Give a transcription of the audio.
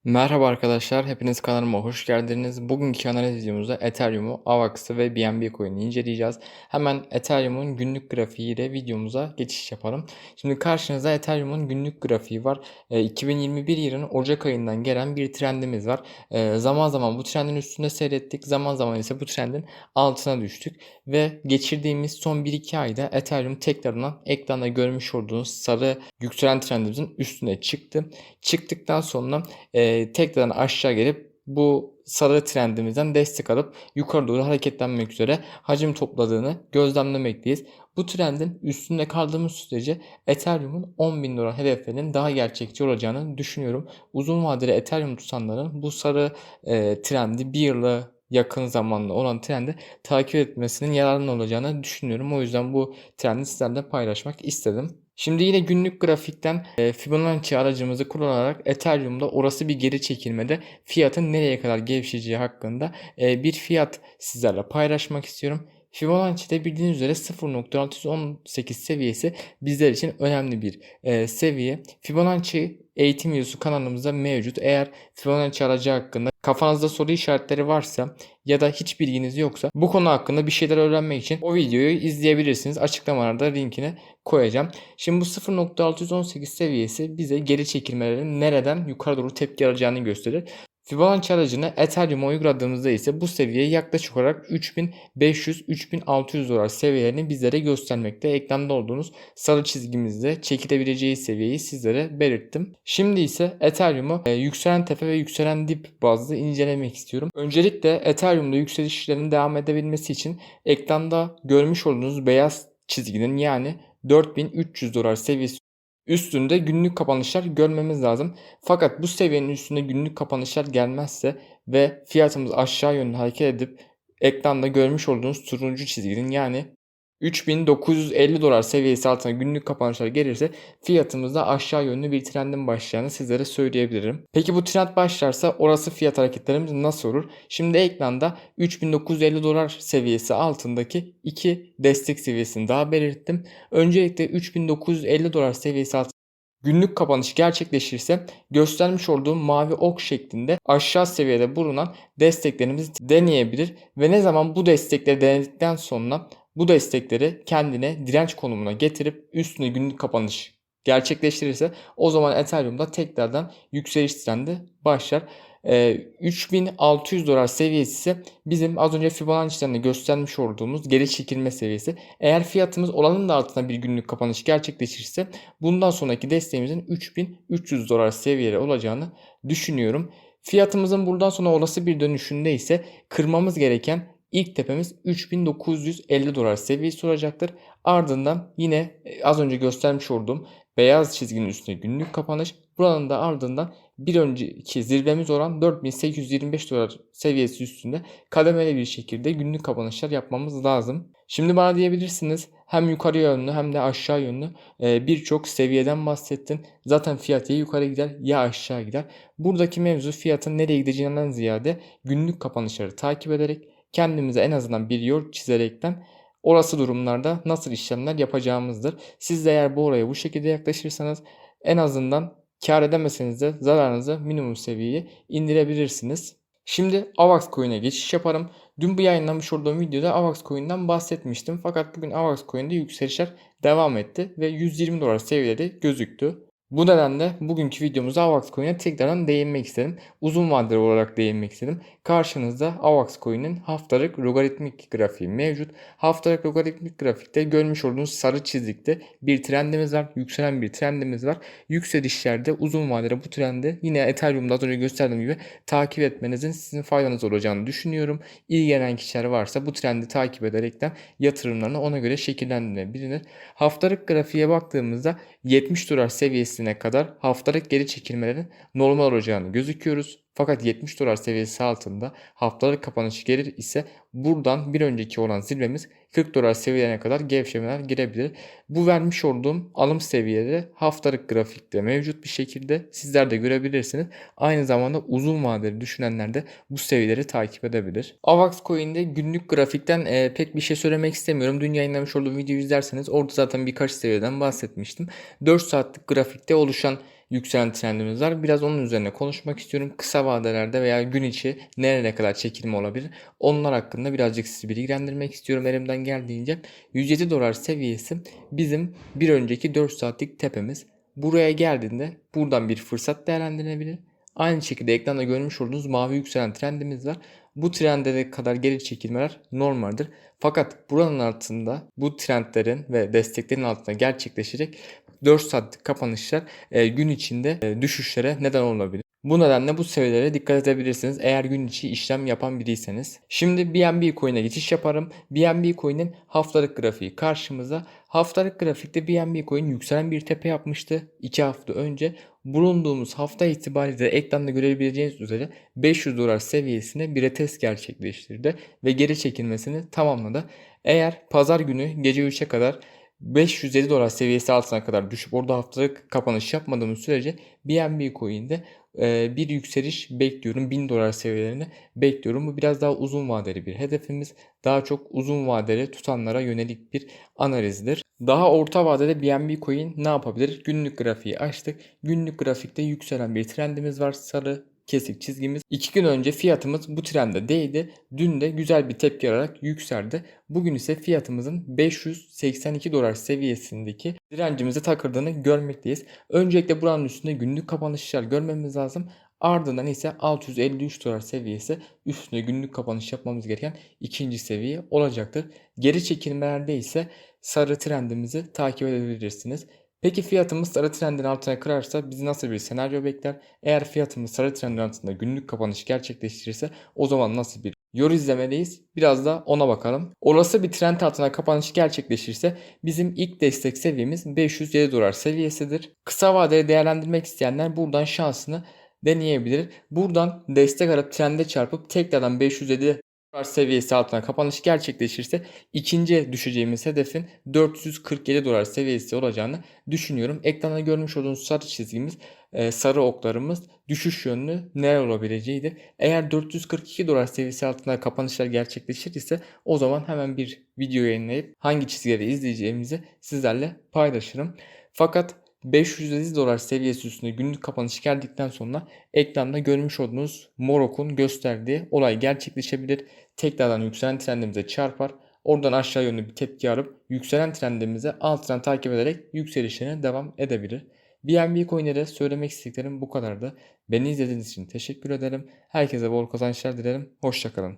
Merhaba arkadaşlar, hepiniz kanalıma hoş geldiniz. Bugünkü analiz videomuzda Ethereum'u, AVAX'ı ve BNB Coin'i inceleyeceğiz. Hemen Ethereum'un günlük grafiği ile videomuza geçiş yapalım. Şimdi karşınızda Ethereum'un günlük grafiği var. 2021 yılının Ocak ayından gelen bir trendimiz var. Zaman zaman bu trendin üstünde seyrettik, zaman zaman ise bu trendin altına düştük. Ve geçirdiğimiz son 1-2 ayda Ethereum tekrardan ekranda görmüş olduğunuz sarı yükselen trendimizin üstüne çıktı. Çıktıktan sonra tekrardan aşağı gelip bu sarı trendimizden destek alıp yukarı doğru hareketlenmek üzere hacim topladığını gözlemlemekteyiz. Bu trendin üstünde kaldığımız sürece Ethereum'un 10.000 dolar hedeflerinin daha gerçekçi olacağını düşünüyorum. Uzun vadeli Ethereum tutanların bu sarı trendi bir yıla yakın zamanlı olan trendi takip etmesinin yararlı olacağını düşünüyorum. O yüzden bu trendi sizlerle paylaşmak istedim. Şimdi yine günlük grafikten Fibonacci aracımızı kullanarak Ethereum'da olası bir geri çekilmede fiyatın nereye kadar gevşeyeceği hakkında bir fiyat sizlerle paylaşmak istiyorum. Fibonacci'de bildiğiniz üzere 0.618 seviyesi bizler için önemli bir seviye. Fibonacci eğitim videosu kanalımızda mevcut. Eğer Fibonacci aracı hakkında kafanızda soru işaretleri varsa ya da hiç bilginiz yoksa bu konu hakkında bir şeyler öğrenmek için o videoyu izleyebilirsiniz. Açıklamalarda linkini koyacağım. Şimdi bu 0.618 seviyesi bize geri çekilmelerin nereden yukarı doğru tepki alacağını gösterir. Fibonacci aracını Ethereum'a uyguladığımızda ise bu seviye yaklaşık olarak 3500-3600 dolar seviyelerini bizlere göstermekte. Ekranda olduğunuz sarı çizgimizde çekilebileceği seviyeyi sizlere belirttim. Şimdi ise Ethereum'u yükselen tepe ve yükselen dip bazlı incelemek istiyorum. Öncelikle Ethereum'da yükselişlerin devam edebilmesi için ekranda görmüş olduğunuz beyaz çizginin yani 4300 dolar seviyesi üstünde günlük kapanışlar görmemiz lazım. Fakat bu seviyenin üstünde günlük kapanışlar gelmezse ve fiyatımız aşağı yönlü hareket edip ekranda görmüş olduğunuz turuncu çizginin yani 3950 dolar seviyesi altına günlük kapanışlar gelirse fiyatımızda aşağı yönlü bir trendin başlayacağını sizlere söyleyebilirim. Peki bu trend başlarsa orası fiyat hareketlerimiz nasıl olur? Şimdi ekranda 3950 dolar seviyesi altındaki iki destek seviyesini daha belirttim. Öncelikle 3950 dolar seviyesi altında günlük kapanış gerçekleşirse göstermiş olduğum mavi ok şeklinde aşağı seviyede bulunan desteklerimizi deneyebilir ve ne zaman bu destekleri denedikten sonra bu destekleri kendine direnç konumuna getirip üstüne günlük kapanış gerçekleştirirse o zaman Ethereum'da tekrardan yükseliş trendi başlar. 3600 dolar seviyesi ise bizim az önce Fibonacci'den göstermiş olduğumuz geri çekilme seviyesi. Eğer fiyatımız olanın da altına bir günlük kapanış gerçekleşirse bundan sonraki desteğimizin 3300 dolar seviyeleri olacağını düşünüyorum. Fiyatımızın buradan sonra olası bir dönüşünde ise kırmamız gereken ilk tepemiz 3950 dolar seviyesi olacaktır. Ardından yine az önce göstermiş olduğum beyaz çizginin üstüne günlük kapanış. Buranın da ardından bir önceki zirvemiz olan 4825 dolar seviyesi üstünde kademeli bir şekilde günlük kapanışlar yapmamız lazım. Şimdi bana diyebilirsiniz hem yukarı yönlü hem de aşağı yönlü birçok seviyeden bahsettin. Zaten fiyat ya yukarı gider ya aşağı gider. Buradaki mevzu fiyatın nereye gideceğinden ziyade günlük kapanışları takip ederek kendimize en azından bir yol çizerekten olası durumlarda nasıl işlemler yapacağımızdır. Siz de eğer bu olaya bu şekilde yaklaşırsanız en azından kar edemeseniz de zararınızı minimum seviyeye indirebilirsiniz. Şimdi AVAX Coin'e geçiş yaparım. Dün bu yayınlamış olduğum videoda AVAX Coin'den bahsetmiştim. Fakat bugün AVAX Coin'de yükselişler devam etti ve 120 dolar seviyeleri gözüktü. Bu nedenle bugünkü videomuzda AVAX Coin'e tekrardan değinmek istedim. Uzun vadeli olarak değinmek istedim. Karşınızda AVAX Coin'in haftalık logaritmik grafiği mevcut. Haftalık logaritmik grafikte görmüş olduğunuz sarı çizikte bir trendimiz var. Yükselen bir trendimiz var. Yükselişlerde uzun vadede bu trendi yine Ethereum'da az önce gösterdiğim gibi takip etmenizin sizin faydanız olacağını düşünüyorum. İlgilenen kişiler varsa bu trendi takip ederekten yatırımlarını ona göre şekillendirebilir. Haftalık grafiğe baktığımızda 70 dolar seviyesine kadar haftalık geri çekilmelerin normal olacağını gözüküyoruz. Fakat 70 dolar seviyesi altında haftalık kapanış gelir ise buradan bir önceki olan zirvemiz 40 dolar seviyelerine kadar gevşemeler girebilir. Bu vermiş olduğum alım seviyeleri haftalık grafikte mevcut bir şekilde sizler de görebilirsiniz. Aynı zamanda uzun vadeli düşünenler de bu seviyeleri takip edebilir. AVAX Coin'de günlük grafikten pek bir şey söylemek istemiyorum. Dün yayınlamış olduğum videoyu izlerseniz orada zaten birkaç seviyeden bahsetmiştim. 4 saatlik grafikte oluşan yükselen trendimiz var. Biraz onun üzerine konuşmak istiyorum. Kısa vadelerde veya gün içi nereye kadar çekilme olabilir? Onlar hakkında birazcık sizi bilgilendirmek istiyorum elimden geldiğince. 107 dolar seviyesi bizim bir önceki 4 saatlik tepemiz. Buraya geldiğinde buradan bir fırsat değerlendirilebilir. Aynı şekilde ekranda görmüş olduğunuz mavi yükselen trendimiz var. Bu trendlere kadar geri çekilmeler normaldir. Fakat buranın altında bu trendlerin ve desteklerin altında gerçekleşecek 4 saatlik kapanışlar gün içinde düşüşlere neden olabilir. Bu nedenle bu seviyelere dikkat edebilirsiniz eğer gün içi işlem yapan biriyseniz. Şimdi BNB Coin'e geçiş yaparım. BNB Coin'in haftalık grafiği karşımıza. Haftalık grafikte BNB Coin yükselen bir tepe yapmıştı 2 hafta önce. Bulunduğumuz hafta itibariyle ekranda görebileceğiniz üzere 500 dolar seviyesine bir retest gerçekleştirdi ve geri çekilmesini tamamladı. Eğer pazar günü gece 3'e kadar 507 dolar seviyesi altına kadar düşüp orada haftalık kapanış yapmadığımız sürece BNB Coin'de bir yükseliş bekliyorum. 1000 dolar seviyelerini bekliyorum. Bu biraz daha uzun vadeli bir hedefimiz. Daha çok uzun vadeli tutanlara yönelik bir analizdir. Daha orta vadede BNB Coin ne yapabilir? Günlük grafiği açtık. Günlük grafikte yükselen bir trendimiz var. Sarı kesik çizgimiz. 2 gün önce fiyatımız bu trende değdi. Dün de güzel bir tepki alarak yükseldi. Bugün ise fiyatımızın 582 dolar seviyesindeki direncimize takırdığını görmekteyiz. Öncelikle buranın üstünde günlük kapanışlar görmemiz lazım. Ardından ise 653 dolar seviyesi üstüne günlük kapanış yapmamız gereken ikinci seviye olacaktır. Geri çekilmelerde ise sarı trendimizi takip edebilirsiniz. Peki fiyatımız sarı trendin altına kırarsa bizi nasıl bir senaryo bekler? Eğer fiyatımız sarı trendin altında günlük kapanış gerçekleştirirse o zaman nasıl bir yol izlemeliyiz? Biraz da ona bakalım. Olası bir trend altına kapanış gerçekleşirse bizim ilk destek seviyemiz 507 dolar seviyesidir. Kısa vadeli değerlendirmek isteyenler buradan şansını deneyebilir. Buradan destek alıp trende çarpıp tekrardan 507 seviyesi altına kapanış gerçekleşirse ikinci düşeceğimiz hedefin 447 dolar seviyesi olacağını düşünüyorum. Ekranda görmüş olduğunuz sarı çizgimiz, sarı oklarımız düşüş yönlü neler olabileceğidir. Eğer 442 dolar seviyesi altında kapanışlar gerçekleşir ise o zaman hemen bir video yayınlayıp hangi çizgileri izleyeceğimizi sizlerle paylaşırım. Fakat 550 dolar seviyesi üstünde günlük kapanış geldikten sonra ekranda görmüş olduğunuz Morok'un gösterdiği olay gerçekleşebilir. Tekrardan yükselen trendimize çarpar. Oradan aşağı yönlü bir tepki alıp yükselen trendimize altından takip ederek yükselişine devam edebilir. BNB Coin'lere söylemek istediklerim bu kadardı. Beni izlediğiniz için teşekkür ederim. Herkese bol kazançlar dilerim. Hoşçakalın.